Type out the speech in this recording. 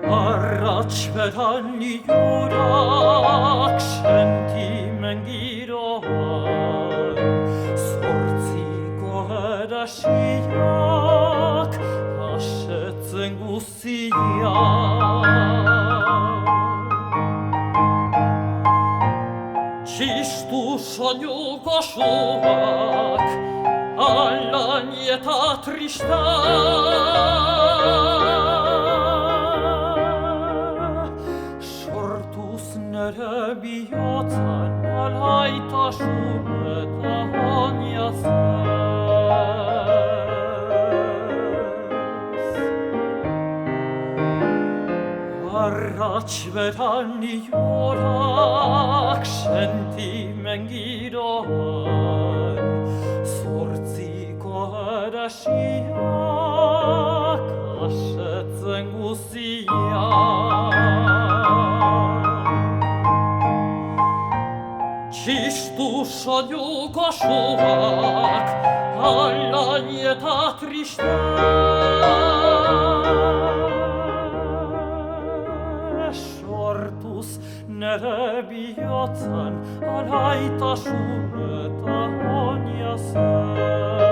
Arratsberan iurak sentimen giroan, zortziko edasiak asetzen Txistu soinuko suak, alain eta nere bihotzan alaitasun eta aniazez. Arratsberan iorak sentimen giroan, zortziko edasiak asetzen Txistu soinuko suak, alain eta sortuz nere bihotzan alaitasun eta aniazez.